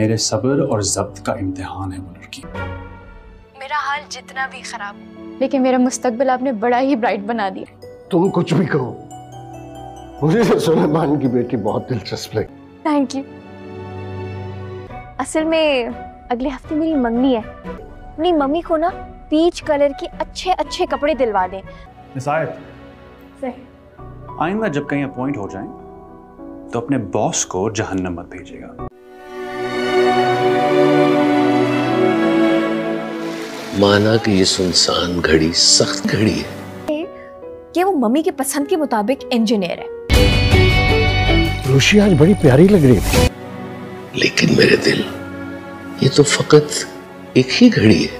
मेरे सब्र और ज़ब्त का इम्तिहान है वो लड़की। मेरा हाल जितना भी खराब हो, लेकिन मेरा मुस्तकबिल आपने बड़ा ही ब्राइट बना दिया। तुम कुछ भी कहो, मुझे तो सुलेमान की बेटी बहुत दिलचस्प लगी। Thank you. असल में अगले हफ्ते मेरी मंगनी है। अपनी मम्मी को ना पीच कलर के अच्छे अच्छे कपड़े दिलवा दें। निसायत, आइंदा जब कहीं अपॉइंट हो जाएं तो अपने बॉस को जहन्नम मत भेजिएगा। माना कि ये सुनसान घड़ी सख्त घड़ी है कि वो मम्मी के पसंद के मुताबिक इंजीनियर है। रोशी आज बड़ी प्यारी लग रही थी, लेकिन मेरे दिल ये तो फकत एक ही घड़ी है।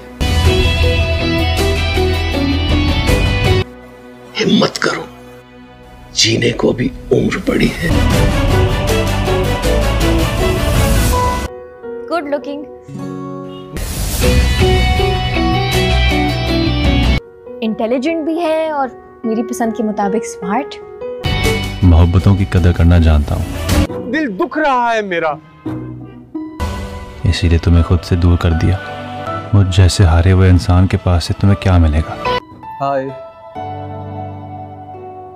हिम्मत करो, जीने को भी उम्र पड़ी है। गुड लुकिंग, इंटेलिजेंट भी है और मेरी पसंद के मुताबिक स्मार्ट। मोहब्बतों की कदर करना जानता हूँ। दिल दुख रहा है मेरा, इसीलिए तुम्हें खुद से दूर कर दिया। मुझ जैसे हारे हुए इंसान के पास से तुम्हें क्या मिलेगा? हाय,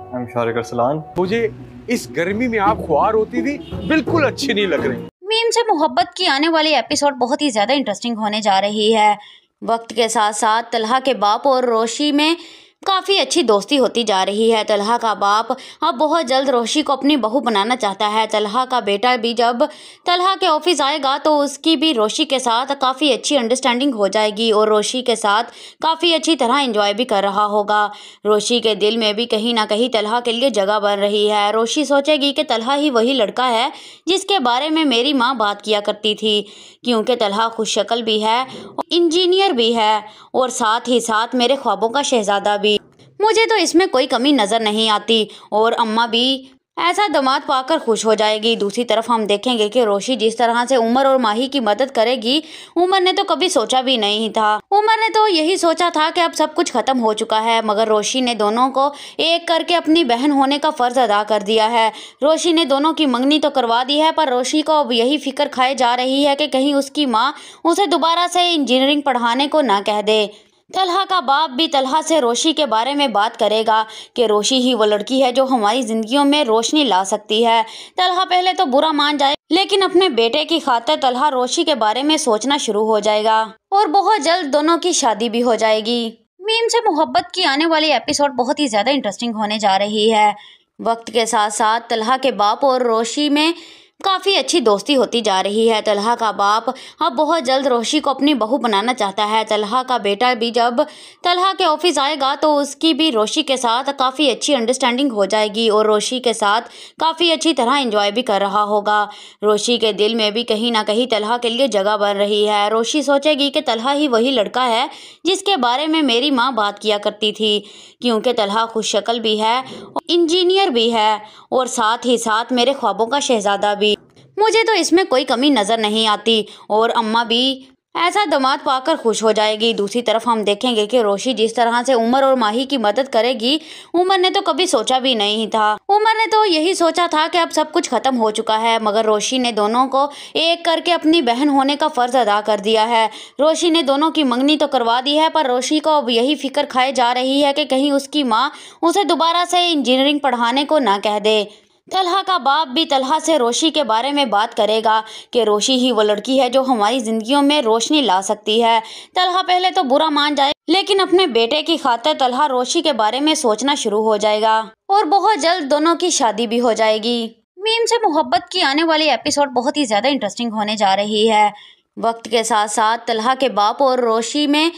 आई एम शारिक अरसलान। मुझे इस गर्मी में आप खुआर होती थी बिल्कुल अच्छी नहीं लग रही। मीम से मोहब्बत की आने वाली एपिसोड बहुत ही ज़्यादा इंटरेस्टिंग होने जा रही है। वक्त के साथ साथ तलहा के बाप और रोशी में काफ़ी अच्छी दोस्ती होती जा रही है। तलहा का बाप अब बहुत जल्द रोशी को अपनी बहू बनाना चाहता है। तलहा का बेटा भी जब तलहा के ऑफिस आएगा तो उसकी भी रोशी के साथ काफ़ी अच्छी अंडरस्टैंडिंग हो जाएगी और रोशी के साथ काफ़ी अच्छी तरह एंजॉय भी कर रहा होगा। रोशी के दिल में भी कहीं ना कहीं तलहा के लिए जगह बन रही है। रोशी सोचेगी कि तलहा ही वही लड़का है जिसके बारे में मेरी माँ बात किया करती थी, क्योंकि तलहा खुशशक्ल भी है, इंजीनियर भी है और साथ ही साथ मेरे ख्वाबों का शहजादा भी। मुझे तो इसमें कोई कमी नज़र नहीं आती और अम्मा भी ऐसा दामाद पाकर खुश हो जाएगी। दूसरी तरफ हम देखेंगे कि रोशी जिस तरह से उमर और माही की मदद करेगी, उमर ने तो कभी सोचा भी नहीं था। उमर ने तो यही सोचा था कि अब सब कुछ खत्म हो चुका है, मगर रोशी ने दोनों को एक करके अपनी बहन होने का फ़र्ज अदा कर दिया है। रोशी ने दोनों की मंगनी तो करवा दी है, पर रोशी को अब यही फिक्र खाए जा रही है कि कहीं उसकी माँ उसे दोबारा से इंजीनियरिंग पढ़ाने को ना कह दे। तलहा का बाप भी तलहा से रोशी के बारे में बात करेगा कि रोशी ही वो लड़की है जो हमारी जिंदगियों में रोशनी ला सकती है। तलहा पहले तो बुरा मान जाए, लेकिन अपने बेटे की खातिर तलहा रोशी के बारे में सोचना शुरू हो जाएगा और बहुत जल्द दोनों की शादी भी हो जाएगी। मीम से मोहब्बत की आने वाली एपिसोड बहुत ही ज़्यादा इंटरेस्टिंग होने जा रही है। वक्त के साथ साथ तलहा के बाप और रोशी में काफ़ी अच्छी दोस्ती होती जा रही है। तलहा का बाप अब बहुत जल्द रोशी को अपनी बहू बनाना चाहता है। तलहा का बेटा भी जब तलहा के ऑफिस आएगा तो उसकी भी रोशी के साथ काफ़ी अच्छी अंडरस्टैंडिंग हो जाएगी और रोशी के साथ काफ़ी अच्छी तरह एंजॉय भी कर रहा होगा। रोशी के दिल में भी कहीं ना कहीं तलहा के लिए जगह बन रही है। रोशी सोचेगी कि तलहा ही वही लड़का है जिसके बारे में मेरी माँ बात किया करती थी, क्योंकि तलहा खुशशक्ल भी है, इंजीनियर भी है और साथ ही साथ मेरे ख्वाबों का शहजादा भी। मुझे तो इसमें कोई कमी नज़र नहीं आती और अम्मा भी ऐसा दामाद पाकर खुश हो जाएगी। दूसरी तरफ हम देखेंगे कि रोशी जिस तरह से उमर और माही की मदद करेगी, उमर ने तो कभी सोचा भी नहीं था। उमर ने तो यही सोचा था कि अब सब कुछ खत्म हो चुका है, मगर रोशी ने दोनों को एक करके अपनी बहन होने का फ़र्ज अदा कर दिया है। रोशी ने दोनों की मंगनी तो करवा दी है, पर रोशी को अब यही फिक्र खाए जा रही है कि कहीं उसकी माँ उसे दोबारा से इंजीनियरिंग पढ़ाने को ना कह दे। तलहा का बाप भी तलहा से रोशी के बारे में बात करेगा कि रोशी ही वो लड़की है जो हमारी जिंदगियों में रोशनी ला सकती है। तलहा पहले तो बुरा मान जाए, लेकिन अपने बेटे की खातिर तलहा रोशी के बारे में सोचना शुरू हो जाएगा और बहुत जल्द दोनों की शादी भी हो जाएगी। मीम से मोहब्बत की आने वाली एपिसोड बहुत ही ज़्यादा इंटरेस्टिंग होने जा रही है। वक्त के साथ साथ तलहा के बाप और रोशी में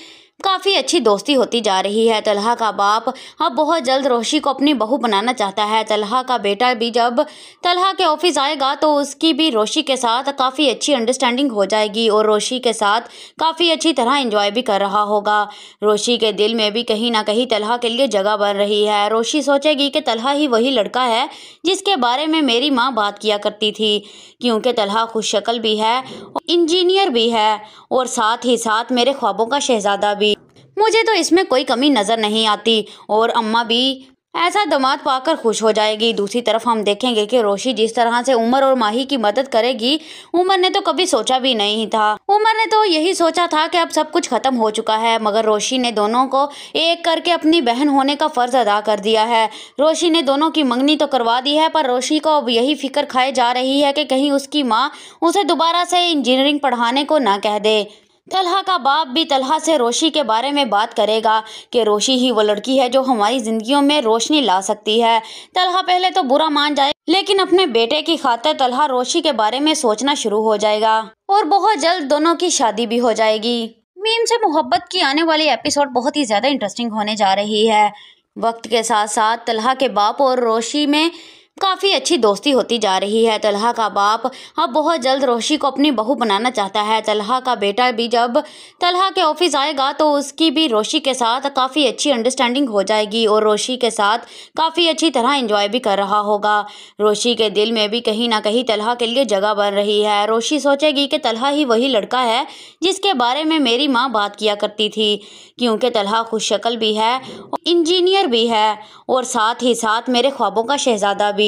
काफ़ी अच्छी दोस्ती होती जा रही है। तलहा का बाप अब बहुत जल्द रोशी को अपनी बहू बनाना चाहता है। तलहा का बेटा भी जब तलहा के ऑफिस आएगा तो उसकी भी रोशी के साथ काफ़ी अच्छी अंडरस्टैंडिंग हो जाएगी और रोशी के साथ काफ़ी अच्छी तरह एंजॉय भी कर रहा होगा। रोशी के दिल में भी कहीं ना कहीं तलहा के लिए जगह बन रही है। रोशी सोचेगी कि तलहा ही वही लड़का है जिसके बारे में मेरी माँ बात किया करती थी, क्योंकि तलहा खुशशक्ल भी है, इंजीनियर भी है और साथ ही साथ मेरे ख्वाबों का शहजादा भी। मुझे तो इसमें कोई कमी नज़र नहीं आती और अम्मा भी ऐसा दामाद पाकर खुश हो जाएगी। दूसरी तरफ हम देखेंगे कि रोशी जिस तरह से उमर और माही की मदद करेगी, उमर ने तो कभी सोचा भी नहीं था। उमर ने तो यही सोचा था कि अब सब कुछ खत्म हो चुका है, मगर रोशी ने दोनों को एक करके अपनी बहन होने का फर्ज अदा कर दिया है। रोशी ने दोनों की मंगनी तो करवा दी है, पर रोशी को अब यही फिक्र खाए जा रही है कि कहीं उसकी माँ उसे दोबारा से इंजीनियरिंग पढ़ाने को ना कह दे। तलहा का बाप भी तलहा से रोशी के बारे में बात करेगा कि रोशी ही वो लड़की है जो हमारी जिंदगियों में रोशनी ला सकती है। तलहा पहले तो बुरा मान जाए, लेकिन अपने बेटे की खातिर तलहा रोशी के बारे में सोचना शुरू हो जाएगा और बहुत जल्द दोनों की शादी भी हो जाएगी। मीम से मोहब्बत की आने वाली एपिसोड बहुत ही ज्यादा इंटरेस्टिंग होने जा रही है। वक्त के साथ साथ तलहा के बाप और रोशी में काफ़ी अच्छी दोस्ती होती जा रही है। तलहा का बाप अब बहुत जल्द रोशी को अपनी बहू बनाना चाहता है। तलहा का बेटा भी जब तलहा के ऑफिस आएगा तो उसकी भी रोशी के साथ काफ़ी अच्छी अंडरस्टैंडिंग हो जाएगी और रोशी के साथ काफ़ी अच्छी तरह एंजॉय भी कर रहा होगा। रोशी के दिल में भी कहीं ना कहीं तलहा के लिए जगह बन रही है। रोशी सोचेगी कि तलहा ही वही लड़का है जिसके बारे में मेरी माँ बात किया करती थी, क्योंकि तलहा खुशशक्ल भी है, इंजीनियर भी है और साथ ही साथ मेरे ख्वाबों का शहजादा भी।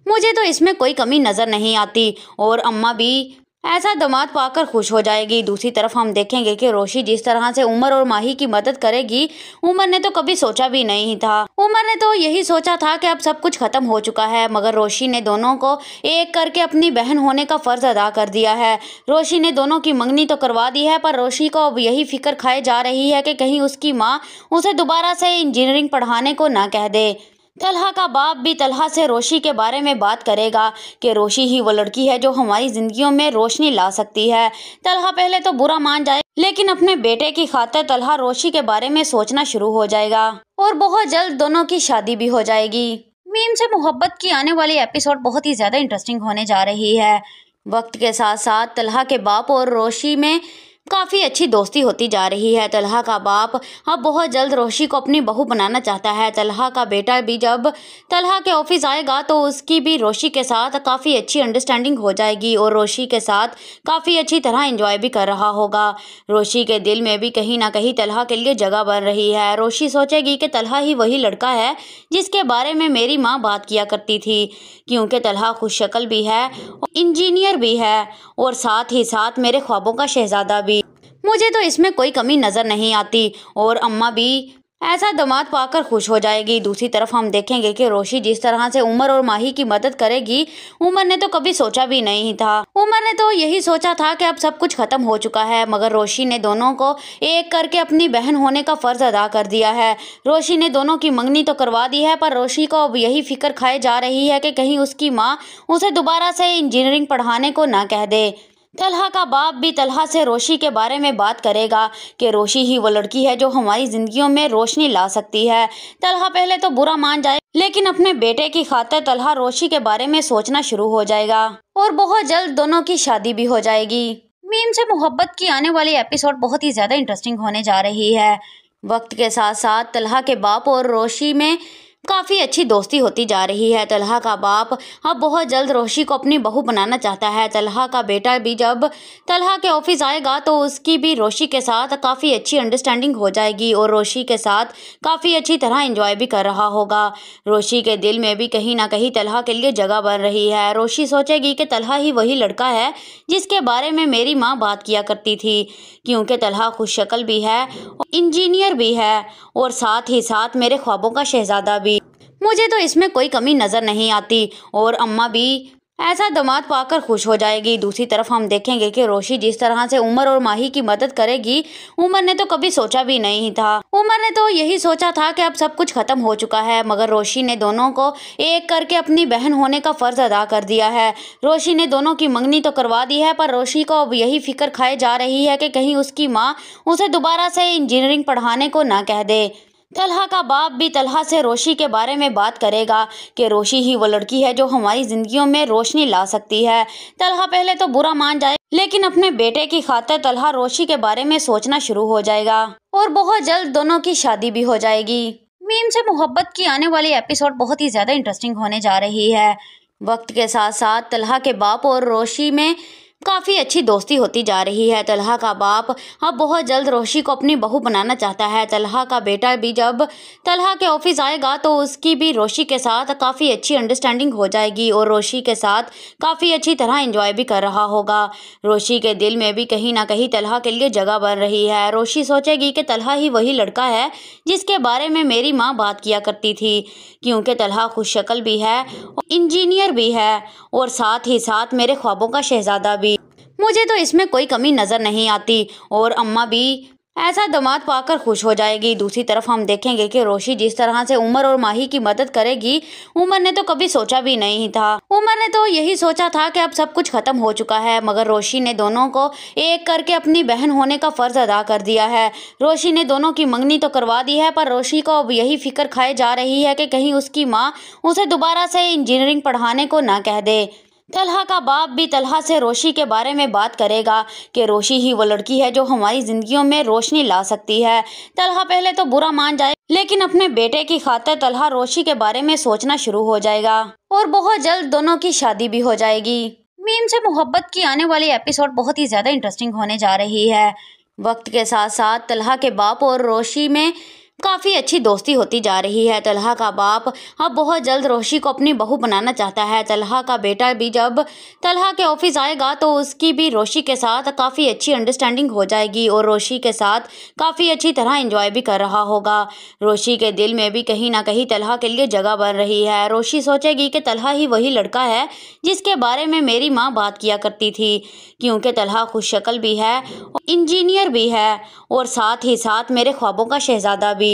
मुझे तो इसमें कोई कमी नज़र नहीं आती और अम्मा भी ऐसा दामाद पाकर खुश हो जाएगी। दूसरी तरफ हम देखेंगे कि रोशी जिस तरह से उमर और माही की मदद करेगी, उमर ने तो कभी सोचा भी नहीं था। उमर ने तो यही सोचा था कि अब सब कुछ खत्म हो चुका है, मगर रोशी ने दोनों को एक करके अपनी बहन होने का फर्ज अदा कर दिया है। रोशी ने दोनों की मंगनी तो करवा दी है, पर रोशी को अब यही फिक्र खाए जा रही है कि कहीं उसकी माँ उसे दोबारा से इंजीनियरिंग पढ़ाने को ना कह दे। तलहा का बाप भी तलहा से रोशी के बारे में बात करेगा कि रोशी ही वो लड़की है जो हमारी जिंदगियों में रोशनी ला सकती है। तलहा पहले तो बुरा मान जाए, लेकिन अपने बेटे की खातिर तलहा रोशी के बारे में सोचना शुरू हो जाएगा और बहुत जल्द दोनों की शादी भी हो जाएगी। मीम से मोहब्बत की आने वाली एपिसोड बहुत ही ज्यादा इंटरेस्टिंग होने जा रही है। वक्त के साथ साथ तलहा के बाप और रोशी में काफ़ी अच्छी दोस्ती होती जा रही है। तलहा का बाप अब बहुत जल्द रोशी को अपनी बहू बनाना चाहता है। तलहा का बेटा भी जब तलहा के ऑफिस आएगा तो उसकी भी रोशी के साथ काफ़ी अच्छी अंडरस्टैंडिंग हो जाएगी और रोशी के साथ काफ़ी अच्छी तरह एंजॉय भी कर रहा होगा। रोशी के दिल में भी कहीं ना कहीं तलहा के लिए जगह बन रही है। रोशी सोचेगी कि तलहा ही वही लड़का है जिसके बारे में मेरी माँ बात किया करती थी, क्योंकि तलहा खुशशक्ल भी है, इंजीनियर भी है और साथ ही साथ मेरे ख्वाबों का शहजादा भी। मुझे तो इसमें कोई कमी नज़र नहीं आती और अम्मा भी ऐसा दामाद पाकर खुश हो जाएगी। दूसरी तरफ हम देखेंगे कि रोशी जिस तरह से उमर और माही की मदद करेगी, उमर ने तो कभी सोचा भी नहीं था। उमर ने तो यही सोचा था कि अब सब कुछ खत्म हो चुका है, मगर रोशी ने दोनों को एक करके अपनी बहन होने का फर्ज अदा कर दिया है। रोशी ने दोनों की मंगनी तो करवा दी है, पर रोशी को अब यही फिक्र खाए जा रही है कि कहीं उसकी माँ उसे दोबारा से इंजीनियरिंग पढ़ाने को ना कह दे। तलहा का बाप भी तलहा से रोशी के बारे में बात करेगा कि रोशी ही वो लड़की है जो हमारी जिंदगियों में रोशनी ला सकती है। तलहा पहले तो बुरा मान जाए, लेकिन अपने बेटे की खातिर तलहा रोशी के बारे में सोचना शुरू हो जाएगा और बहुत जल्द दोनों की शादी भी हो जाएगी। मीम से मोहब्बत की आने वाली एपिसोड बहुत ही ज्यादा इंटरेस्टिंग होने जा रही है। वक्त के साथ साथ तलहा के बाप और रोशी में काफ़ी अच्छी दोस्ती होती जा रही है। तलहा का बाप अब बहुत जल्द रोशी को अपनी बहू बनाना चाहता है। तलहा का बेटा भी जब तलहा के ऑफिस आएगा तो उसकी भी रोशी के साथ काफ़ी अच्छी अंडरस्टैंडिंग हो जाएगी और रोशी के साथ काफ़ी अच्छी तरह एंजॉय भी कर रहा होगा। रोशी के दिल में भी कहीं ना कहीं तलहा के लिए जगह बन रही है। रोशी सोचेगी कि तलहा ही वही लड़का है जिसके बारे में मेरी माँ बात किया करती थी, क्योंकि तलहा खुशशक्ल भी है, इंजीनियर भी है और साथ ही साथ मेरे ख्वाबों का शहजादा भी। मुझे तो इसमें कोई कमी नज़र नहीं आती और अम्मा भी ऐसा दामाद पाकर खुश हो जाएगी। दूसरी तरफ हम देखेंगे कि रोशी जिस तरह से उमर और माही की मदद करेगी, उमर ने तो कभी सोचा भी नहीं था। उमर ने तो यही सोचा था कि अब सब कुछ खत्म हो चुका है, मगर रोशी ने दोनों को एक करके अपनी बहन होने का फर्ज अदा कर दिया है। रोशी ने दोनों की मंगनी तो करवा दी है, पर रोशी को अब यही फिक्र खाए जा रही है कि कहीं उसकी माँ उसे दोबारा से इंजीनियरिंग पढ़ाने को ना कह दे। तलहा का बाप भी तलहा से रोशी के बारे में बात करेगा कि रोशी ही वो लड़की है जो हमारी जिंदगियों में रोशनी ला सकती है। तलहा पहले तो बुरा मान जाए, लेकिन अपने बेटे की खातिर तलहा रोशी के बारे में सोचना शुरू हो जाएगा और बहुत जल्द दोनों की शादी भी हो जाएगी। मीम से मोहब्बत की आने वाली एपिसोड बहुत ही ज्यादा इंटरेस्टिंग होने जा रही है। वक्त के साथ साथ तलहा के बाप और रोशी में काफ़ी अच्छी दोस्ती होती जा रही है। तलहा का बाप अब बहुत जल्द रोशी को अपनी बहू बनाना चाहता है। तलहा का बेटा भी जब तलहा के ऑफिस आएगा तो उसकी भी रोशी के साथ काफ़ी अच्छी अंडरस्टैंडिंग हो जाएगी और रोशी के साथ काफ़ी अच्छी तरह एंजॉय भी कर रहा होगा। रोशी के दिल में भी कहीं ना कहीं तलहा के लिए जगह बन रही है। रोशी सोचेगी कि तलहा ही वही लड़का है जिसके बारे में मेरी माँ बात किया करती थी, क्योंकि तलहा खुशशक्ल भी है, इंजीनियर भी है और साथ ही साथ मेरे ख्वाबों का शहजादा भी। मुझे तो इसमें कोई कमी नज़र नहीं आती और अम्मा भी ऐसा दामाद पाकर खुश हो जाएगी। दूसरी तरफ हम देखेंगे कि रोशी जिस तरह से उमर और माही की मदद करेगी, उमर ने तो कभी सोचा भी नहीं था। उमर ने तो यही सोचा था कि अब सब कुछ खत्म हो चुका है, मगर रोशी ने दोनों को एक करके अपनी बहन होने का फर्ज अदा कर दिया है। रोशी ने दोनों की मंगनी तो करवा दी है, पर रोशी को अब यही फिक्र खाए जा रही है कि कहीं उसकी माँ उसे दोबारा से इंजीनियरिंग पढ़ाने को ना कह दे। तलहा का बाप भी तलहा से रोशी के बारे में बात करेगा कि रोशी ही वो लड़की है जो हमारी जिंदगियों में रोशनी ला सकती है। तलहा पहले तो बुरा मान जाए, लेकिन अपने बेटे की खातिर तलहा रोशी के बारे में सोचना शुरू हो जाएगा और बहुत जल्द दोनों की शादी भी हो जाएगी। मीम से मोहब्बत की आने वाली एपिसोड बहुत ही ज़्यादा इंटरेस्टिंग होने जा रही है। वक्त के साथ साथ तलहा के बाप और रोशी में काफ़ी अच्छी दोस्ती होती जा रही है। तलहा का बाप अब बहुत जल्द रोशी को अपनी बहू बनाना चाहता है। तलहा का बेटा भी जब तलहा के ऑफिस आएगा तो उसकी भी रोशी के साथ काफ़ी अच्छी अंडरस्टैंडिंग हो जाएगी और रोशी के साथ काफ़ी अच्छी तरह एंजॉय भी कर रहा होगा। रोशी के दिल में भी कहीं ना कहीं तलहा के लिए जगह बन रही है। रोशी सोचेगी कि तलहा ही वही लड़का है जिसके बारे में मेरी माँ बात किया करती थी, क्योंकि तलहा खुशशक्ल भी है, इंजीनियर भी है और साथ ही साथ मेरे ख्वाबों का शहजादा भी।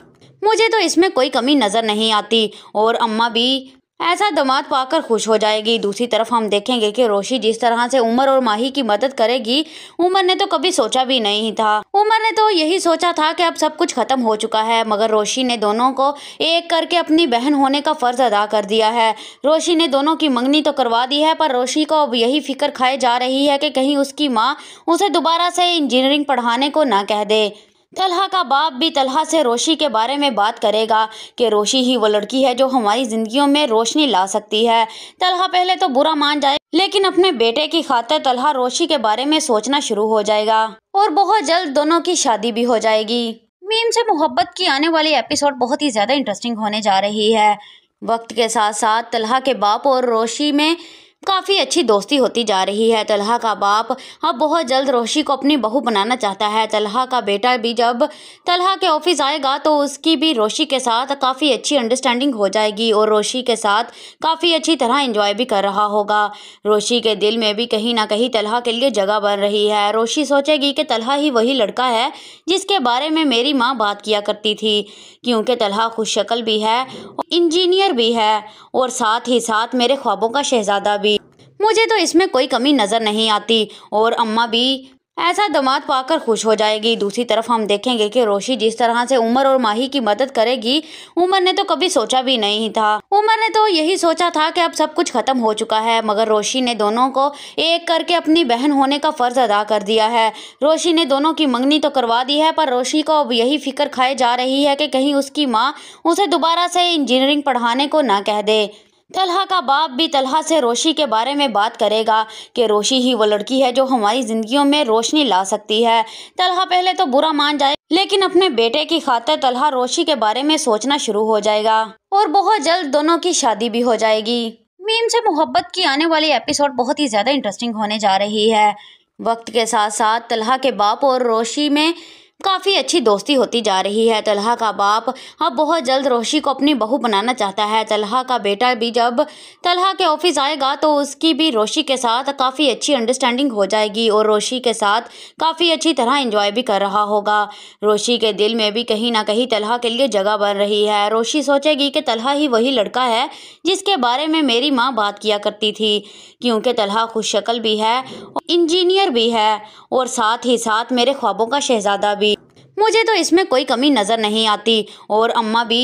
मुझे तो इसमें कोई कमी नज़र नहीं आती और अम्मा भी ऐसा दामाद पाकर खुश हो जाएगी। दूसरी तरफ हम देखेंगे कि रोशी जिस तरह से उमर और माही की मदद करेगी, उमर ने तो कभी सोचा भी नहीं था। उमर ने तो यही सोचा था कि अब सब कुछ खत्म हो चुका है, मगर रोशी ने दोनों को एक करके अपनी बहन होने का फर्ज अदा कर दिया है। रोशी ने दोनों की मंगनी तो करवा दी है, पर रोशी को अब यही फिक्र खाए जा रही है कि कहीं उसकी माँ उसे दोबारा से इंजीनियरिंग पढ़ाने को ना कह दे। तलहा का बाप भी तलहा से रोशी के बारे में बात करेगा कि रोशी ही वो लड़की है जो हमारी जिंदगियों में रोशनी ला सकती है। तलहा पहले तो बुरा मान जाए, लेकिन अपने बेटे की खातिर तलहा रोशी के बारे में सोचना शुरू हो जाएगा और बहुत जल्द दोनों की शादी भी हो जाएगी। मीम से मोहब्बत की आने वाली एपिसोड बहुत ही ज़्यादा इंटरेस्टिंग होने जा रही है। वक्त के साथ साथ तलहा के बाप और रोशी में काफ़ी अच्छी दोस्ती होती जा रही है। तलहा का बाप अब बहुत जल्द रोशी को अपनी बहू बनाना चाहता है। तलहा का बेटा भी जब तलहा के ऑफिस आएगा तो उसकी भी रोशी के साथ काफ़ी अच्छी अंडरस्टैंडिंग हो जाएगी और रोशी के साथ काफ़ी अच्छी तरह एंजॉय भी कर रहा होगा। रोशी के दिल में भी कहीं ना कहीं तलहा के लिए जगह बन रही है। रोशी सोचेगी कि तलहा ही वही लड़का है जिसके बारे में मेरी माँ बात किया करती थी, क्योंकि तलहा खुशशक्ल भी है, इंजीनियर भी है और साथ ही साथ मेरे ख्वाबों का शहजादा भी। मुझे तो इसमें कोई कमी नज़र नहीं आती और अम्मा भी ऐसा दामाद पाकर खुश हो जाएगी। दूसरी तरफ हम देखेंगे कि रोशी जिस तरह से उमर और माही की मदद करेगी, उमर ने तो कभी सोचा भी नहीं था। उमर ने तो यही सोचा था कि अब सब कुछ खत्म हो चुका है, मगर रोशी ने दोनों को एक करके अपनी बहन होने का फर्ज अदा कर दिया है। रोशी ने दोनों की मंगनी तो करवा दी है, पर रोशी को अब यही फिक्र खाए जा रही है कि कहीं उसकी माँ उसे दोबारा से इंजीनियरिंग पढ़ाने को ना कह दे। तलहा का बाप भी तलहा से रोशी के बारे में बात करेगा कि रोशी ही वो लड़की है जो हमारी जिंदगियों में रोशनी ला सकती है। तलहा पहले तो बुरा मान जाए, लेकिन अपने बेटे की खातिर तलहा रोशी के बारे में सोचना शुरू हो जाएगा और बहुत जल्द दोनों की शादी भी हो जाएगी। मीम से मोहब्बत की आने वाली एपिसोड बहुत ही ज़्यादा इंटरेस्टिंग होने जा रही है। वक्त के साथ साथ तलहा के बाप और रोशी में काफ़ी अच्छी दोस्ती होती जा रही है। तलहा का बाप अब बहुत जल्द रोशी को अपनी बहू बनाना चाहता है। तलहा का बेटा भी जब तलहा के ऑफिस आएगा तो उसकी भी रोशी के साथ काफ़ी अच्छी अंडरस्टैंडिंग हो जाएगी और रोशी के साथ काफ़ी अच्छी तरह एंजॉय भी कर रहा होगा। रोशी के दिल में भी कहीं ना कहीं तलहा के लिए जगह बन रही है। रोशी सोचेगी कि तलहा ही वही लड़का है जिसके बारे में मेरी माँ बात किया करती थी, क्योंकि तलहा खुशशक्ल भी है, इंजीनियर भी है और साथ ही साथ मेरे ख्वाबों का शहजादा भी। मुझे तो इसमें कोई कमी नज़र नहीं आती और अम्मा भी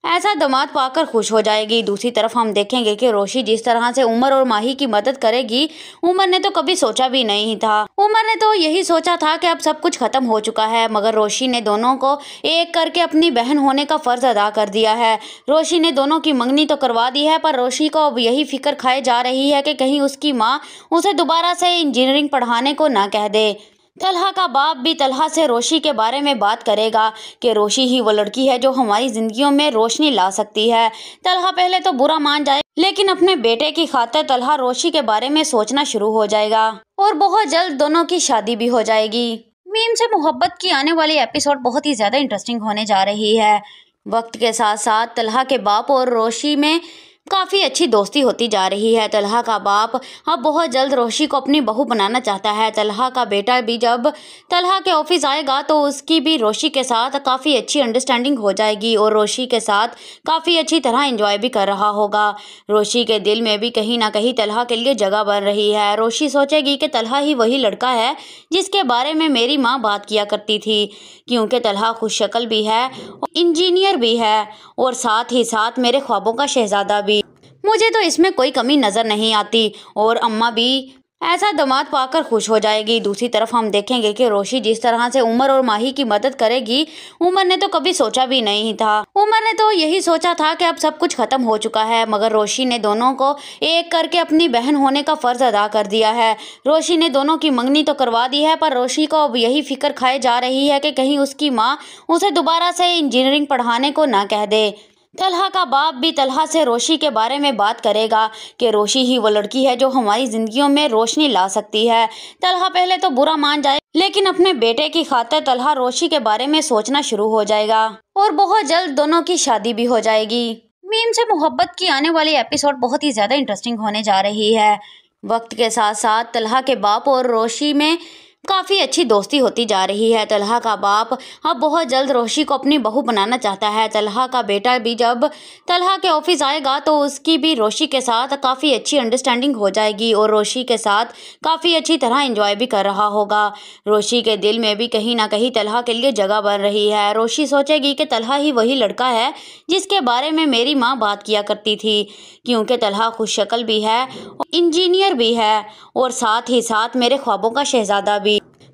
ऐसा दामाद पाकर खुश हो जाएगी। दूसरी तरफ हम देखेंगे कि रोशी जिस तरह से उमर और माही की मदद करेगी, उमर ने तो कभी सोचा भी नहीं था। उमर ने तो यही सोचा था कि अब सब कुछ खत्म हो चुका है, मगर रोशी ने दोनों को एक करके अपनी बहन होने का फर्ज अदा कर दिया है। रोशी ने दोनों की मंगनी तो करवा दी है, पर रोशी को अब यही फिक्र खाए जा रही है कि कहीं उसकी माँ उसे दोबारा से इंजीनियरिंग पढ़ाने को ना कह दे। तलहा का बाप भी तलहा से रोशी के बारे में बात करेगा कि रोशी ही वो लड़की है जो हमारी जिंदगियों में रोशनी ला सकती है। तलहा पहले तो बुरा मान जाए, लेकिन अपने बेटे की खातिर तलहा रोशी के बारे में सोचना शुरू हो जाएगा और बहुत जल्द दोनों की शादी भी हो जाएगी। मीम से मोहब्बत की आने वाली एपिसोड बहुत ही ज्यादा इंटरेस्टिंग होने जा रही है। वक्त के साथ साथ तलहा के बाप और रोशी में काफ़ी अच्छी दोस्ती होती जा रही है। तलहा का बाप अब बहुत जल्द रोशी को अपनी बहू बनाना चाहता है। तलहा का बेटा भी जब तलहा के ऑफिस आएगा तो उसकी भी रोशी के साथ काफ़ी अच्छी अंडरस्टैंडिंग हो जाएगी और रोशी के साथ काफ़ी अच्छी तरह एंजॉय भी कर रहा होगा। रोशी के दिल में भी कहीं ना कहीं तलहा के लिए जगह बन रही है। रोशी सोचेगी कि तलहा ही वही लड़का है जिसके बारे में मेरी माँ बात किया करती थी, क्योंकि तलहा खुश शक्ल भी है, इंजीनियर भी है और साथ ही साथ मेरे ख्वाबों का शहजादा भी। मुझे तो इसमें कोई कमी नज़र नहीं आती और अम्मा भी ऐसा दामाद पाकर खुश हो जाएगी। दूसरी तरफ हम देखेंगे कि रोशी जिस तरह से उमर और माही की मदद करेगी, उमर ने तो कभी सोचा भी नहीं था। उमर ने तो यही सोचा था कि अब सब कुछ खत्म हो चुका है, मगर रोशी ने दोनों को एक करके अपनी बहन होने का फर्ज अदा कर दिया है। रोशी ने दोनों की मंगनी तो करवा दी है, पर रोशी को अब यही फिक्र खाए जा रही है कि कहीं उसकी माँ उसे दोबारा से इंजीनियरिंग पढ़ाने को ना कह दे। तलहा का बाप भी तलहा से रोशी के बारे में बात करेगा कि रोशी ही वो लड़की है जो हमारी जिंदगियों में रोशनी ला सकती है। तलहा पहले तो बुरा मान जाए, लेकिन अपने बेटे की खातिर तलहा रोशी के बारे में सोचना शुरू हो जाएगा और बहुत जल्द दोनों की शादी भी हो जाएगी। मीम से मोहब्बत की आने वाली एपिसोड बहुत ही ज्यादा इंटरेस्टिंग होने जा रही है। वक्त के साथ साथ तलहा के बाप और रोशी में काफ़ी अच्छी दोस्ती होती जा रही है। तलहा का बाप अब बहुत जल्द रोशी को अपनी बहू बनाना चाहता है। तलहा का बेटा भी जब तलहा के ऑफिस आएगा तो उसकी भी रोशी के साथ काफ़ी अच्छी अंडरस्टैंडिंग हो जाएगी और रोशी के साथ काफ़ी अच्छी तरह एंजॉय भी कर रहा होगा। रोशी के दिल में भी कहीं ना कहीं तलहा के लिए जगह बन रही है। रोशी सोचेगी कि तलहा ही वही लड़का है जिसके बारे में मेरी माँ बात किया करती थी, क्योंकि तलहा खुश शक्ल भी है, इंजीनियर भी है और साथ ही साथ मेरे ख्वाबों का शहजादा भी।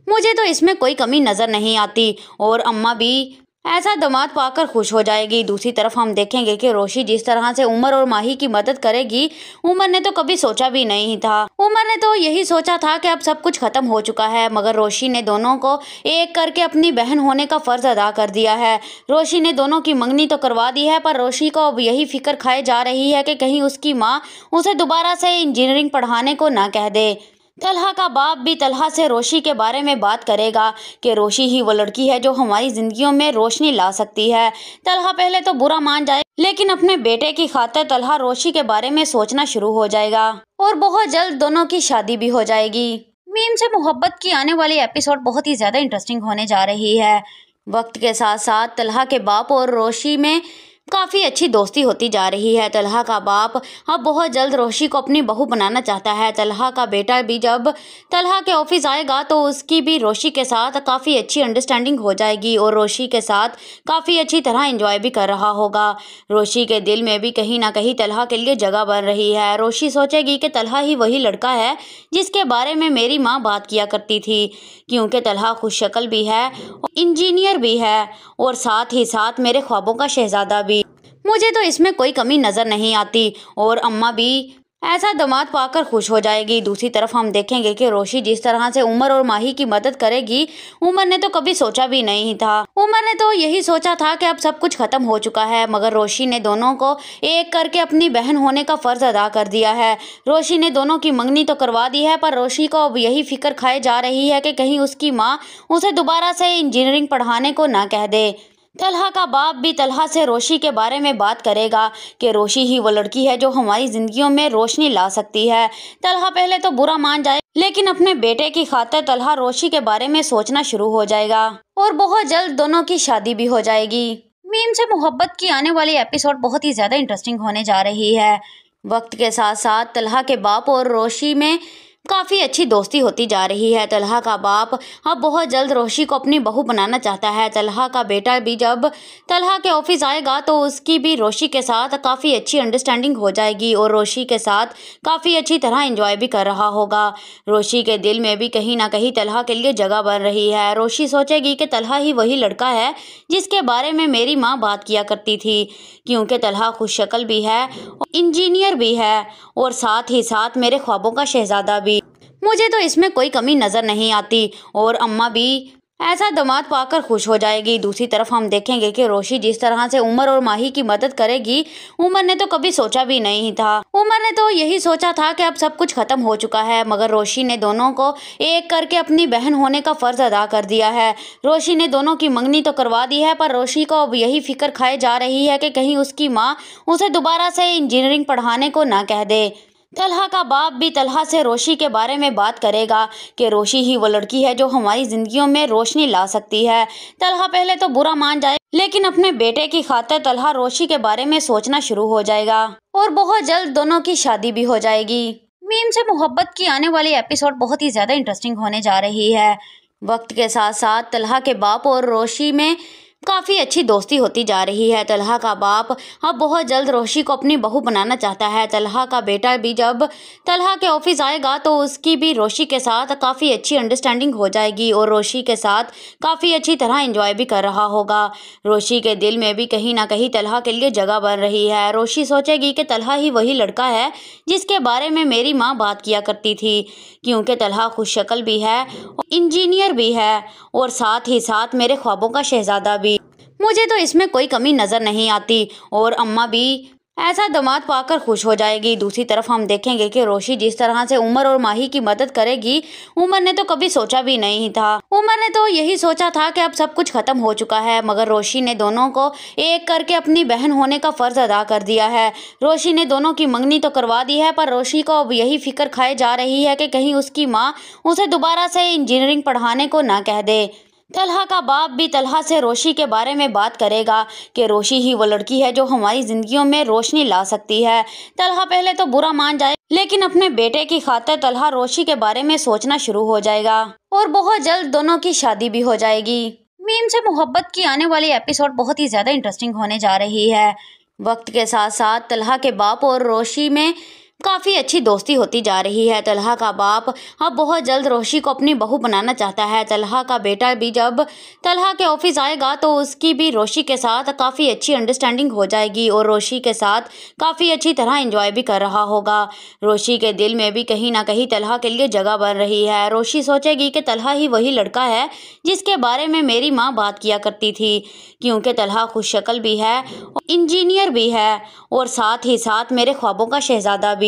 मुझे तो इसमें कोई कमी नज़र नहीं आती और अम्मा भी ऐसा दामाद पाकर खुश हो जाएगी। दूसरी तरफ हम देखेंगे कि रोशी जिस तरह से उमर और माही की मदद करेगी, उमर ने तो कभी सोचा भी नहीं था। उमर ने तो यही सोचा था कि अब सब कुछ खत्म हो चुका है, मगर रोशी ने दोनों को एक करके अपनी बहन होने का फर्ज अदा कर दिया है। रोशी ने दोनों की मंगनी तो करवा दी है, पर रोशी को अब यही फिक्र खाए जा रही है कि कहीं उसकी माँ उसे दोबारा से इंजीनियरिंग पढ़ाने को ना कह दे। तलहा का बाप भी तलहा से रोशी के बारे में बात करेगा कि रोशी ही वो लड़की है जो हमारी जिंदगियों में रोशनी ला सकती है। तलहा पहले तो बुरा मान जाए, लेकिन अपने बेटे की खातिर तलहा रोशी के बारे में सोचना शुरू हो जाएगा और बहुत जल्द दोनों की शादी भी हो जाएगी। मीम से मोहब्बत की आने वाली एपिसोड बहुत ही ज्यादा इंटरेस्टिंग होने जा रही है। वक्त के साथ साथ तलहा के बाप और रोशी में काफ़ी अच्छी दोस्ती होती जा रही है। तलहा का बाप अब बहुत जल्द रोशी को अपनी बहू बनाना चाहता है। तलहा का बेटा भी जब तलहा के ऑफिस आएगा तो उसकी भी रोशी के साथ काफ़ी अच्छी अंडरस्टैंडिंग हो जाएगी और रोशी के साथ काफ़ी अच्छी तरह एंजॉय भी कर रहा होगा। रोशी के दिल में भी कहीं ना कहीं तलहा के लिए जगह बन रही है। रोशी सोचेगी कि तलहा ही वही लड़का है जिसके बारे में मेरी माँ बात किया करती थी, क्योंकि तलहा खुश शक्ल भी है, इंजीनियर भी है और साथ ही साथ मेरे ख्वाबों का शहजादा भी। मुझे तो इसमें कोई कमी नज़र नहीं आती और अम्मा भी ऐसा दामाद पाकर खुश हो जाएगी। दूसरी तरफ हम देखेंगे कि रोशी जिस तरह से उमर और माही की मदद करेगी, उमर ने तो कभी सोचा भी नहीं था। उमर ने तो यही सोचा था कि अब सब कुछ खत्म हो चुका है, मगर रोशी ने दोनों को एक करके अपनी बहन होने का फर्ज अदा कर दिया है। रोशी ने दोनों की मंगनी तो करवा दी है, पर रोशी को अब यही फिक्र खाए जा रही है कि कहीं उसकी माँ उसे दोबारा से इंजीनियरिंग पढ़ाने को ना कह दे। तलहा का बाप भी तलहा से रोशी के बारे में बात करेगा कि रोशी ही वो लड़की है जो हमारी जिंदगियों में रोशनी ला सकती है। तलहा पहले तो बुरा मान जाए, लेकिन अपने बेटे की खातिर तलहा रोशी के बारे में सोचना शुरू हो जाएगा और बहुत जल्द दोनों की शादी भी हो जाएगी। मीम से मोहब्बत की आने वाली एपिसोड बहुत ही ज्यादा इंटरेस्टिंग होने जा रही है। वक्त के साथ साथ तलहा के बाप और रोशी में काफ़ी अच्छी दोस्ती होती जा रही है। तलहा का बाप अब बहुत जल्द रोशी को अपनी बहू बनाना चाहता है। तलहा का बेटा भी जब तलहा के ऑफिस आएगा तो उसकी भी रोशी के साथ काफ़ी अच्छी अंडरस्टैंडिंग हो जाएगी और रोशी के साथ काफ़ी अच्छी तरह एंजॉय भी कर रहा होगा। रोशी के दिल में भी कहीं ना कहीं तलहा के लिए जगह बन रही है। रोशी सोचेगी कि तलहा ही वही लड़का है जिसके बारे में मेरी माँ बात किया करती थी, क्योंकि तलहा खुशशक्ल भी है, इंजीनियर भी है और साथ ही साथ मेरे ख्वाबों का शहजादा भी। मुझे तो इसमें कोई कमी नज़र नहीं आती और अम्मा भी ऐसा दामाद पाकर खुश हो जाएगी। दूसरी तरफ हम देखेंगे कि रोशी जिस तरह से उमर और माही की मदद करेगी, उमर ने तो कभी सोचा भी नहीं था। उमर ने तो यही सोचा था कि अब सब कुछ खत्म हो चुका है, मगर रोशी ने दोनों को एक करके अपनी बहन होने का फर्ज अदा कर दिया है। रोशी ने दोनों की मंगनी तो करवा दी है, पर रोशी को अब यही फिक्र खाए जा रही है कि कहीं उसकी माँ उसे दोबारा से इंजीनियरिंग पढ़ाने को ना कह दे। तलहा का बाप भी तलहा से रोशी के बारे में बात करेगा कि रोशी ही वो लड़की है जो हमारी जिंदगियों में रोशनी ला सकती है। तलहा पहले तो बुरा मान जाए, लेकिन अपने बेटे की खातिर तलहा रोशी के बारे में सोचना शुरू हो जाएगा और बहुत जल्द दोनों की शादी भी हो जाएगी। मीम से मोहब्बत की आने वाली एपिसोड बहुत ही ज़्यादा इंटरेस्टिंग होने जा रही है। वक्त के साथ साथ तलहा के बाप और रोशी में काफ़ी अच्छी दोस्ती होती जा रही है। तलहा का बाप अब बहुत जल्द रोशी को अपनी बहू बनाना चाहता है। तलहा का बेटा भी जब तलहा के ऑफिस आएगा तो उसकी भी रोशी के साथ काफ़ी अच्छी अंडरस्टैंडिंग हो जाएगी और रोशी के साथ काफ़ी अच्छी तरह एंजॉय भी कर रहा होगा। रोशी के दिल में भी कहीं ना कहीं तलहा के लिए जगह बन रही है। रोशी सोचेगी कि तलहा ही वही लड़का है जिसके बारे में मेरी माँ बात किया करती थी, क्योंकि तलहा खुशशक्ल भी है, इंजीनियर भी है और साथ ही साथ मेरे ख्वाबों का शहजादा भी। मुझे तो इसमें कोई कमी नज़र नहीं आती और अम्मा भी ऐसा दामाद पाकर खुश हो जाएगी। दूसरी तरफ हम देखेंगे कि रोशी जिस तरह से उमर और माही की मदद करेगी, उमर ने तो कभी सोचा भी नहीं था। उमर ने तो यही सोचा था कि अब सब कुछ खत्म हो चुका है, मगर रोशी ने दोनों को एक करके अपनी बहन होने का फर्ज अदा कर दिया है। रोशी ने दोनों की मंगनी तो करवा दी है, पर रोशी को अब यही फिक्र खाए जा रही है कि कहीं उसकी माँ उसे दोबारा से इंजीनियरिंग पढ़ाने को ना कह दे। तलहा का बाप भी तलहा से रोशी के बारे में बात करेगा कि रोशी ही वो लड़की है जो हमारी जिंदगियों में रोशनी ला सकती है। तलहा पहले तो बुरा मान जाए, लेकिन अपने बेटे की खातिर तलहा रोशी के बारे में सोचना शुरू हो जाएगा और बहुत जल्द दोनों की शादी भी हो जाएगी। मीम से मोहब्बत की आने वाली एपिसोड बहुत ही ज़्यादा इंटरेस्टिंग होने जा रही है। वक्त के साथ साथ तलहा के बाप और रोशी में काफ़ी अच्छी दोस्ती होती जा रही है। तलहा का बाप अब बहुत जल्द रोशी को अपनी बहू बनाना चाहता है। तलहा का बेटा भी जब तलहा के ऑफिस आएगा तो उसकी भी रोशी के साथ काफ़ी अच्छी अंडरस्टैंडिंग हो जाएगी और रोशी के साथ काफ़ी अच्छी तरह एंजॉय भी कर रहा होगा। रोशी के दिल में भी कहीं ना कहीं तलहा के लिए जगह बन रही है। रोशी सोचेगी कि तलहा ही वही लड़का है जिसके बारे में मेरी माँ बात किया करती थी, क्योंकि तलहा खुशशक्ल भी है, इंजीनियर भी है और साथ ही साथ मेरे ख्वाबों का शहजादा भी।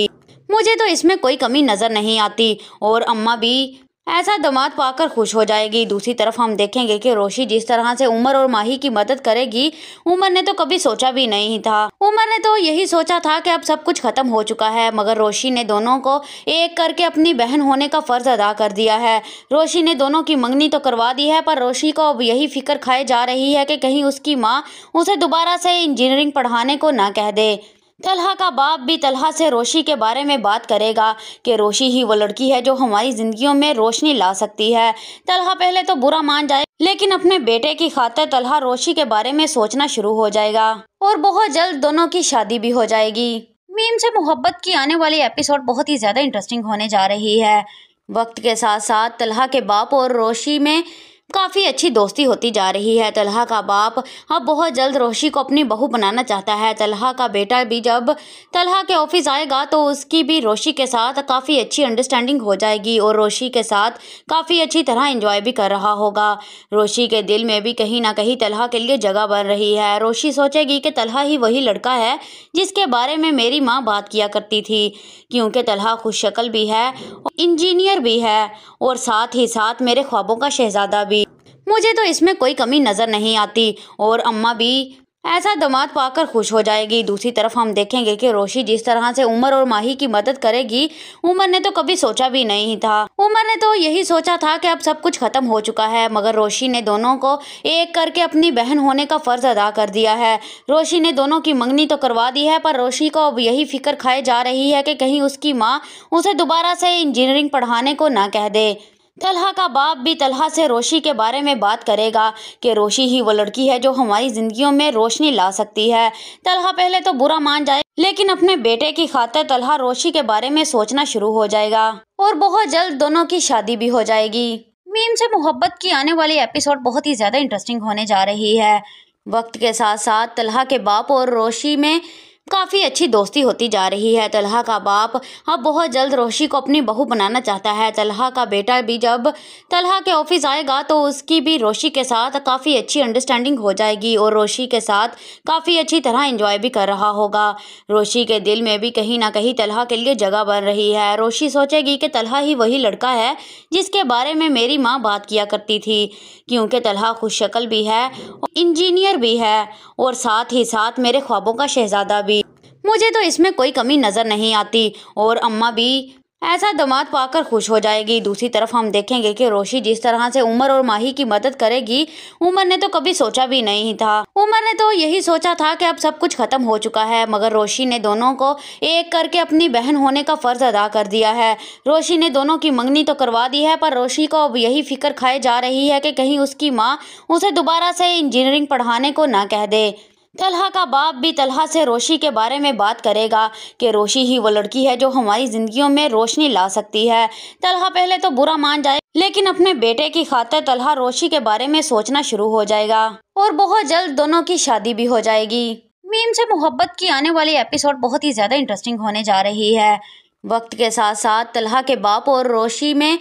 मुझे तो इसमें कोई कमी नज़र नहीं आती और अम्मा भी ऐसा दामाद पाकर खुश हो जाएगी। दूसरी तरफ हम देखेंगे कि रोशी जिस तरह से उमर और माही की मदद करेगी, उमर ने तो कभी सोचा भी नहीं था। उमर ने तो यही सोचा था कि अब सब कुछ खत्म हो चुका है, मगर रोशी ने दोनों को एक करके अपनी बहन होने का फर्ज अदा कर दिया है। रोशी ने दोनों की मंगनी तो करवा दी है, पर रोशी को अब यही फिक्र खाए जा रही है कि कहीं उसकी माँ उसे दोबारा से इंजीनियरिंग पढ़ाने को ना कह दे। तलहा का बाप भी तलहा से रोशी के बारे में बात करेगा कि रोशी ही वो लड़की है जो हमारी जिंदगियों में रोशनी ला सकती है। तलहा पहले तो बुरा मान जाए, लेकिन अपने बेटे की खातिर तलहा रोशी के बारे में सोचना शुरू हो जाएगा और बहुत जल्द दोनों की शादी भी हो जाएगी। मीम से मोहब्बत की आने वाली एपिसोड बहुत ही ज़्यादा इंटरेस्टिंग होने जा रही है। वक्त के साथ साथ तलहा के बाप और रोशी में काफ़ी अच्छी दोस्ती होती जा रही है। तलहा का बाप अब बहुत जल्द रोशी को अपनी बहू बनाना चाहता है। तलहा का बेटा भी जब तलहा के ऑफिस आएगा तो उसकी भी रोशी के साथ काफ़ी अच्छी अंडरस्टैंडिंग हो जाएगी और रोशी के साथ काफ़ी अच्छी तरह एंजॉय भी कर रहा होगा। रोशी के दिल में भी कहीं ना कहीं तलहा के लिए जगह बन रही है। रोशी सोचेगी कि तलहा ही वही लड़का है जिसके बारे में मेरी माँ बात किया करती थी, क्योंकि तलहा खुशशक्ल भी है, इंजीनियर भी है और साथ ही साथ मेरे ख्वाबों का शहजादा भी। मुझे तो इसमें कोई कमी नज़र नहीं आती और अम्मा भी ऐसा दामाद पाकर खुश हो जाएगी। दूसरी तरफ हम देखेंगे कि रोशी जिस तरह से उमर और माही की मदद करेगी, उमर ने तो कभी सोचा भी नहीं था। उमर ने तो यही सोचा था कि अब सब कुछ खत्म हो चुका है, मगर रोशी ने दोनों को एक करके अपनी बहन होने का फर्ज अदा कर दिया है। रोशी ने दोनों की मंगनी तो करवा दी है, पर रोशी को अब यही फिक्र खाए जा रही है कि कहीं उसकी माँ उसे दोबारा से इंजीनियरिंग पढ़ाने को ना कह दे। तलहा का बाप भी तलहा से रोशी के बारे में बात करेगा कि रोशी ही वो लड़की है जो हमारी जिंदगियों में रोशनी ला सकती है। तलहा पहले तो बुरा मान जाए, लेकिन अपने बेटे की खातिर तलहा रोशी के बारे में सोचना शुरू हो जाएगा और बहुत जल्द दोनों की शादी भी हो जाएगी। मीम से मोहब्बत की आने वाली एपिसोड बहुत ही ज्यादा इंटरेस्टिंग होने जा रही है। वक्त के साथ साथ तलहा के बाप और रोशी में काफ़ी अच्छी दोस्ती होती जा रही है। तलहा का बाप अब बहुत जल्द रोशी को अपनी बहू बनाना चाहता है। तलहा का बेटा भी जब तलहा के ऑफिस आएगा तो उसकी भी रोशी के साथ काफ़ी अच्छी अंडरस्टैंडिंग हो जाएगी और रोशी के साथ काफ़ी अच्छी तरह एंजॉय भी कर रहा होगा। रोशी के दिल में भी कहीं ना कहीं तलहा के लिए जगह बन रही है। रोशी सोचेगी कि तलहा ही वही लड़का है जिसके बारे में मेरी माँ बात किया करती थी, क्योंकि तलहा खुशशक्ल भी है, इंजीनियर भी है और साथ ही साथ मेरे ख्वाबों का शहजादा भी। मुझे तो इसमें कोई कमी नज़र नहीं आती और अम्मा भी ऐसा दामाद पाकर खुश हो जाएगी। दूसरी तरफ हम देखेंगे कि रोशी जिस तरह से उमर और माही की मदद करेगी, उमर ने तो कभी सोचा भी नहीं था। उमर ने तो यही सोचा था कि अब सब कुछ खत्म हो चुका है, मगर रोशी ने दोनों को एक करके अपनी बहन होने का फर्ज अदा कर दिया है। रोशी ने दोनों की मंगनी तो करवा दी है, पर रोशी को अब यही फिक्र खाए जा रही है कि कहीं उसकी माँ उसे दोबारा से इंजीनियरिंग पढ़ाने को ना कह दे। तलहा का बाप भी तलहा से रोशी के बारे में बात करेगा कि रोशी ही वो लड़की है जो हमारी जिंदगियों में रोशनी ला सकती है। तलहा पहले तो बुरा मान जाए, लेकिन अपने बेटे की खातिर तलहा रोशी के बारे में सोचना शुरू हो जाएगा और बहुत जल्द दोनों की शादी भी हो जाएगी। मीम से मोहब्बत की आने वाली एपिसोड बहुत ही ज्यादा इंटरेस्टिंग होने जा रही है। वक्त के साथ साथ तलहा के बाप और रोशी में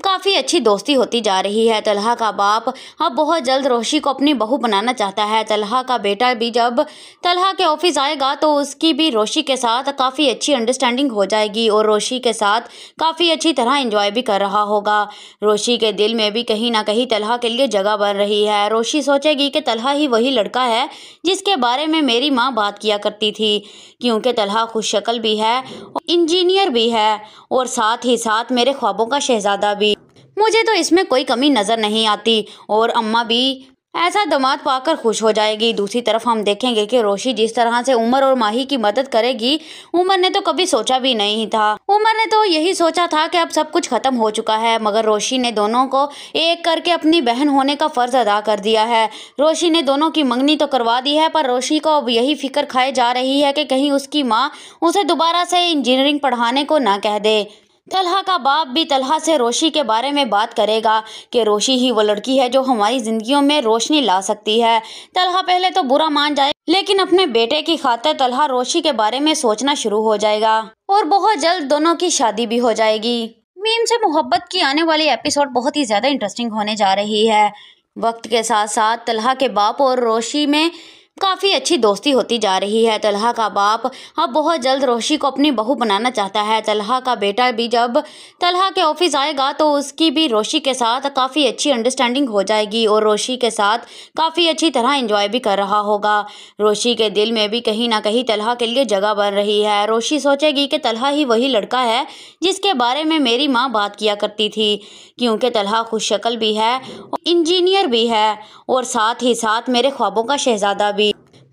काफ़ी अच्छी दोस्ती होती जा रही है। तलहा का बाप अब बहुत जल्द रोशी को अपनी बहू बनाना चाहता है। तलहा का बेटा भी जब तलहा के ऑफिस आएगा तो उसकी भी रोशी के साथ काफ़ी अच्छी अंडरस्टैंडिंग हो जाएगी और रोशी के साथ काफ़ी अच्छी तरह एंजॉय भी कर रहा होगा। रोशी के दिल में भी कहीं ना कहीं तलहा के लिए जगह बन रही है। रोशी सोचेगी कि तलहा ही वही लड़का है जिसके बारे में मेरी माँ बात किया करती थी, क्योंकि तलहा खुशशक्ल भी है, इंजीनियर भी है और साथ ही साथ मेरे ख्वाबों का शहजादा भी। मुझे तो इसमें कोई कमी नज़र नहीं आती और अम्मा भी ऐसा दामाद पाकर खुश हो जाएगी। दूसरी तरफ हम देखेंगे कि रोशी जिस तरह से उमर और माही की मदद करेगी, उमर ने तो कभी सोचा भी नहीं था। उमर ने तो यही सोचा था कि अब सब कुछ खत्म हो चुका है, मगर रोशी ने दोनों को एक करके अपनी बहन होने का फर्ज अदा कर दिया है। रोशी ने दोनों की मंगनी तो करवा दी है, पर रोशी को अब यही फिक्र खाए जा रही है कि कहीं उसकी माँ उसे दोबारा से इंजीनियरिंग पढ़ाने को ना कह दे। तलहा का बाप भी तलहा से रोशी के बारे में बात करेगा कि रोशी ही वो लड़की है जो हमारी जिंदगियों में रोशनी ला सकती है। तलहा पहले तो बुरा मान जाए, लेकिन अपने बेटे की खातिर तलहा रोशी के बारे में सोचना शुरू हो जाएगा और बहुत जल्द दोनों की शादी भी हो जाएगी। मीम से मोहब्बत की आने वाली एपिसोड बहुत ही ज्यादा इंटरेस्टिंग होने जा रही है। वक्त के साथ साथ तलहा के बाप और रोशी में काफ़ी अच्छी दोस्ती होती जा रही है। तलहा का बाप अब बहुत जल्द रोशी को अपनी बहू बनाना चाहता है। तलहा का बेटा भी जब तलहा के ऑफिस आएगा तो उसकी भी रोशी के साथ काफ़ी अच्छी अंडरस्टैंडिंग हो जाएगी और रोशी के साथ काफ़ी अच्छी तरह एंजॉय भी कर रहा होगा। रोशी के दिल में भी कहीं ना कहीं तलहा के लिए जगह बन रही है। रोशी सोचेगी कि तलहा ही वही लड़का है जिसके बारे में मेरी माँ बात किया करती थी, क्योंकि तलहा खुशशक्ल भी है, इंजीनियर भी है और साथ ही साथ मेरे ख्वाबों का शहजादा भी।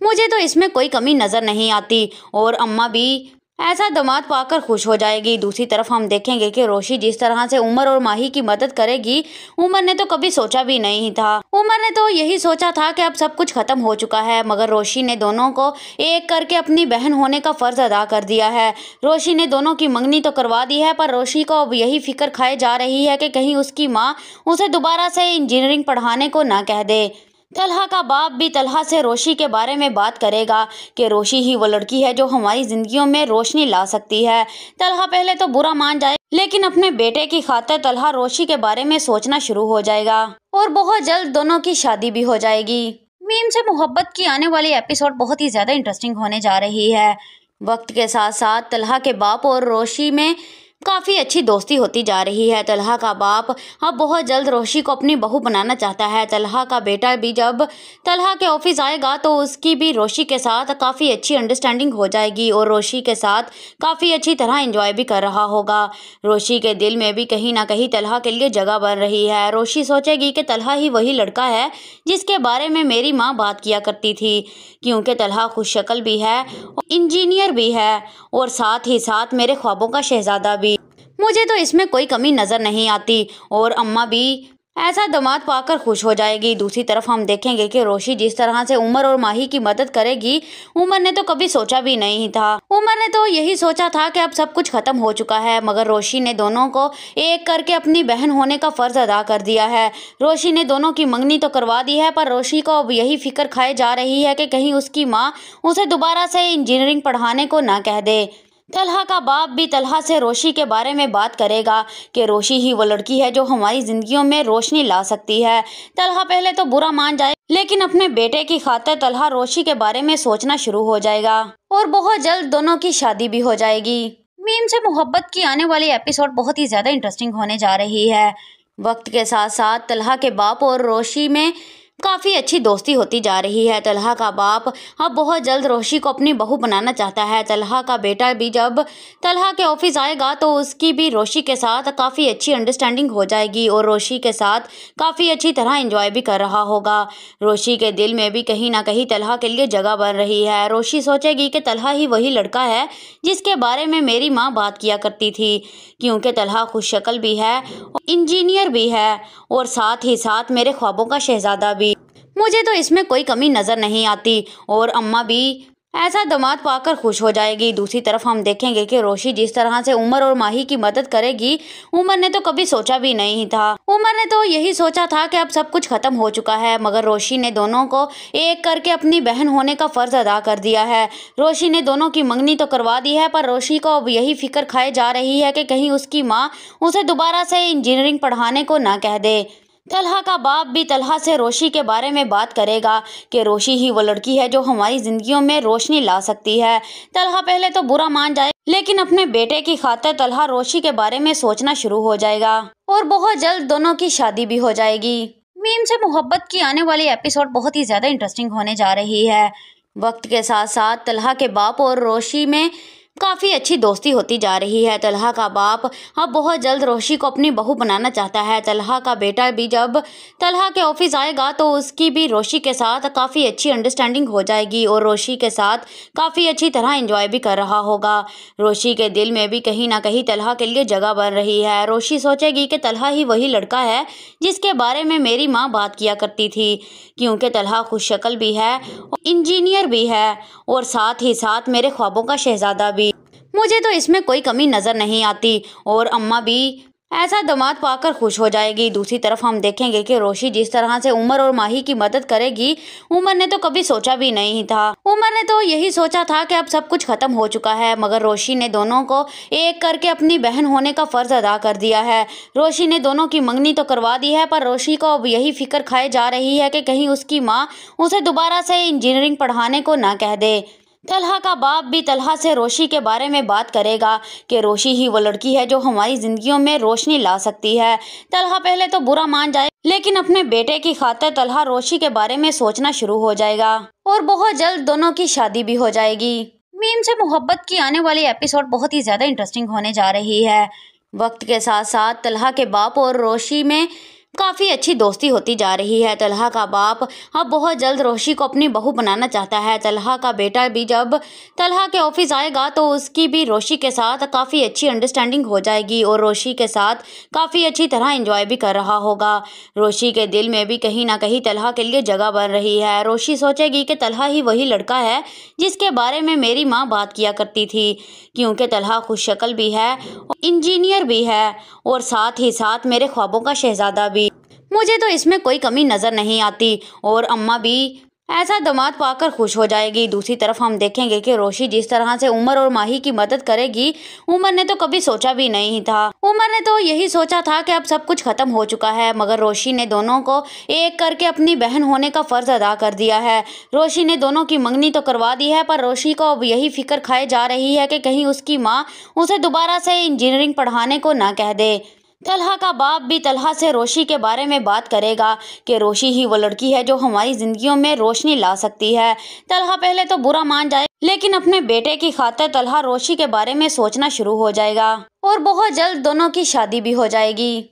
मुझे तो इसमें कोई कमी नज़र नहीं आती और अम्मा भी ऐसा दामाद पाकर खुश हो जाएगी। दूसरी तरफ हम देखेंगे कि रोशी जिस तरह से उमर और माही की मदद करेगी, उमर ने तो कभी सोचा भी नहीं था। उमर ने तो यही सोचा था कि अब सब कुछ खत्म हो चुका है, मगर रोशी ने दोनों को एक करके अपनी बहन होने का फर्ज अदा कर दिया है। रोशी ने दोनों की मंगनी तो करवा दी है, पर रोशी को अब यही फिक्र खाए जा रही है कि कहीं उसकी माँ उसे दोबारा से इंजीनियरिंग पढ़ाने को ना कह दे। तलहा का बाप भी तलहा से रोशी के बारे में बात करेगा कि रोशी ही वो लड़की है जो हमारी जिंदगियों में रोशनी ला सकती है। तलहा पहले तो बुरा मान जाए, लेकिन अपने बेटे की खातिर तलहा रोशी के बारे में सोचना शुरू हो जाएगा और बहुत जल्द दोनों की शादी भी हो जाएगी। मीम से मोहब्बत की आने वाली एपिसोड बहुत ही ज्यादा इंटरेस्टिंग होने जा रही है। वक्त के साथ साथ तलहा के बाप और रोशी में काफ़ी अच्छी दोस्ती होती जा रही है। तलहा का बाप अब बहुत जल्द रोशी को अपनी बहू बनाना चाहता है। तलहा का बेटा भी जब तलहा के ऑफिस आएगा तो उसकी भी रोशी के साथ काफ़ी अच्छी अंडरस्टैंडिंग हो जाएगी और रोशी के साथ काफ़ी अच्छी तरह एंजॉय भी कर रहा होगा। रोशी के दिल में भी कहीं ना कहीं तलहा के लिए जगह बन रही है। रोशी सोचेगी कि तलहा ही वही लड़का है जिसके बारे में मेरी माँ बात किया करती थी, क्योंकि तलहा खुशशक्ल भी है, इंजीनियर भी है और साथ ही साथ मेरे ख्वाबों का शहजादा भी। मुझे तो इसमें कोई कमी नज़र नहीं आती और अम्मा भी ऐसा दामाद पाकर खुश हो जाएगी। दूसरी तरफ हम देखेंगे कि रोशी जिस तरह से उमर और माही की मदद करेगी, उमर ने तो कभी सोचा भी नहीं था। उमर ने तो यही सोचा था कि अब सब कुछ खत्म हो चुका है, मगर रोशी ने दोनों को एक करके अपनी बहन होने का फर्ज अदा कर दिया है। रोशी ने दोनों की मंगनी तो करवा दी है, पर रोशी को अब यही फिक्र खाए जा रही है कि कहीं उसकी माँ उसे दोबारा से इंजीनियरिंग पढ़ाने को ना कह दे। तलहा का बाप भी तलहा से रोशी के बारे में बात करेगा कि रोशी ही वो लड़की है जो हमारी जिंदगियों में रोशनी ला सकती है। तलहा पहले तो बुरा मान जाए, लेकिन अपने बेटे की खातिर तलहा रोशी के बारे में सोचना शुरू हो जाएगा और बहुत जल्द दोनों की शादी भी हो जाएगी। मीम से मोहब्बत की आने वाली एपिसोड बहुत ही ज्यादा इंटरेस्टिंग होने जा रही है। वक्त के साथ साथ तलहा के बाप और रोशी में काफ़ी अच्छी दोस्ती होती जा रही है। तलहा का बाप अब बहुत जल्द रोशी को अपनी बहू बनाना चाहता है। तलहा का बेटा भी जब तलहा के ऑफिस आएगा तो उसकी भी रोशी के साथ काफ़ी अच्छी अंडरस्टैंडिंग हो जाएगी और रोशी के साथ काफ़ी अच्छी तरह एंजॉय भी कर रहा होगा। रोशी के दिल में भी कहीं ना कहीं तलहा के लिए जगह बन रही है। रोशी सोचेगी कि तलहा ही वही लड़का है जिसके बारे में मेरी माँ बात किया करती थी, क्योंकि तलहा खुशशक्ल भी है, इंजीनियर भी है और साथ ही साथ मेरे ख्वाबों का शहजादा भी। मुझे तो इसमें कोई कमी नज़र नहीं आती और अम्मा भी ऐसा दामाद पाकर खुश हो जाएगी। दूसरी तरफ हम देखेंगे कि रोशी जिस तरह से उमर और माही की मदद करेगी, उमर ने तो कभी सोचा भी नहीं था। उमर ने तो यही सोचा था कि अब सब कुछ खत्म हो चुका है, मगर रोशी ने दोनों को एक करके अपनी बहन होने का फर्ज अदा कर दिया है। रोशी ने दोनों की मंगनी तो करवा दी है, पर रोशी को अब यही फिक्र खाए जा रही है कि कहीं उसकी माँ उसे दोबारा से इंजीनियरिंग पढ़ाने को ना कह दे। तलहा का बाप भी तलहा से रोशी के बारे में बात करेगा कि रोशी ही वो लड़की है जो हमारी जिंदगियों में रोशनी ला सकती है। तलहा पहले तो बुरा मान जाए, लेकिन अपने बेटे की खातिर तलहा रोशी के बारे में सोचना शुरू हो जाएगा और बहुत जल्द दोनों की शादी भी हो जाएगी। मीम से मोहब्बत की आने वाली एपिसोड बहुत ही ज्यादा इंटरेस्टिंग होने जा रही है। वक्त के साथ साथ तलहा के बाप और रोशी में काफ़ी अच्छी दोस्ती होती जा रही है। तलहा का बाप अब बहुत जल्द रोशी को अपनी बहू बनाना चाहता है। तलहा का बेटा भी जब तलहा के ऑफिस आएगा तो उसकी भी रोशी के साथ काफ़ी अच्छी अंडरस्टैंडिंग हो जाएगी और रोशी के साथ काफ़ी अच्छी तरह एंजॉय भी कर रहा होगा। रोशी के दिल में भी कहीं ना कहीं तलहा के लिए जगह बन रही है। रोशी सोचेगी कि तलहा ही वही लड़का है जिसके बारे में मेरी माँ बात किया करती थी, क्योंकि तलहा खुशशक्ल भी है, इंजीनियर भी है और साथ ही साथ मेरे ख्वाबों का शहजादा भी। मुझे तो इसमें कोई कमी नज़र नहीं आती और अम्मा भी ऐसा दामाद पाकर खुश हो जाएगी। दूसरी तरफ हम देखेंगे कि रोशी जिस तरह से उमर और माही की मदद करेगी, उमर ने तो कभी सोचा भी नहीं था। उमर ने तो यही सोचा था कि अब सब कुछ खत्म हो चुका है, मगर रोशी ने दोनों को एक करके अपनी बहन होने का फर्ज अदा कर दिया है। रोशी ने दोनों की मंगनी तो करवा दी है, पर रोशी को अब यही फिक्र खाए जा रही है कि कहीं उसकी माँ उसे दोबारा से इंजीनियरिंग पढ़ाने को ना कह दे। तलहा का बाप भी तलहा से रोशी के बारे में बात करेगा कि रोशी ही वो लड़की है जो हमारी जिंदगियों में रोशनी ला सकती है। तलहा पहले तो बुरा मान जाए, लेकिन अपने बेटे की खातिर तलहा रोशी के बारे में सोचना शुरू हो जाएगा और बहुत जल्द दोनों की शादी भी हो जाएगी। मीम से मोहब्बत की आने वाली एपिसोड बहुत ही ज्यादा इंटरेस्टिंग होने जा रही है। वक्त के साथ साथ तलहा के बाप और रोशी में काफ़ी अच्छी दोस्ती होती जा रही है। तलहा का बाप अब बहुत जल्द रोशी को अपनी बहू बनाना चाहता है। तलहा का बेटा भी जब तलहा के ऑफिस आएगा तो उसकी भी रोशी के साथ काफ़ी अच्छी अंडरस्टैंडिंग हो जाएगी और रोशी के साथ काफ़ी अच्छी तरह एंजॉय भी कर रहा होगा। रोशी के दिल में भी कहीं ना कहीं तलहा के लिए जगह बन रही है। रोशी सोचेगी कि तलहा ही वही लड़का है जिसके बारे में मेरी माँ बात किया करती थी, क्योंकि तलहा खुशशक्ल भी है, इंजीनियर भी है और साथ ही साथ मेरे ख्वाबों का शहजादा भी। मुझे तो इसमें कोई कमी नज़र नहीं आती और अम्मा भी ऐसा दामाद पाकर खुश हो जाएगी। दूसरी तरफ हम देखेंगे कि रोशी जिस तरह से उमर और माही की मदद करेगी, उमर ने तो कभी सोचा भी नहीं था। उमर ने तो यही सोचा था कि अब सब कुछ खत्म हो चुका है, मगर रोशी ने दोनों को एक करके अपनी बहन होने का फर्ज अदा कर दिया है। रोशी ने दोनों की मंगनी तो करवा दी है, पर रोशी को अब यही फिक्र खाए जा रही है कि कहीं उसकी माँ उसे दोबारा से इंजीनियरिंग पढ़ाने को ना कह दे। तलहा का बाप भी तलहा से रोशी के बारे में बात करेगा कि रोशी ही वो लड़की है जो हमारी जिंदगियों में रोशनी ला सकती है। तलहा पहले तो बुरा मान जाए, लेकिन अपने बेटे की खातिर तलहा रोशी के बारे में सोचना शुरू हो जाएगा और बहुत जल्द दोनों की शादी भी हो जाएगी।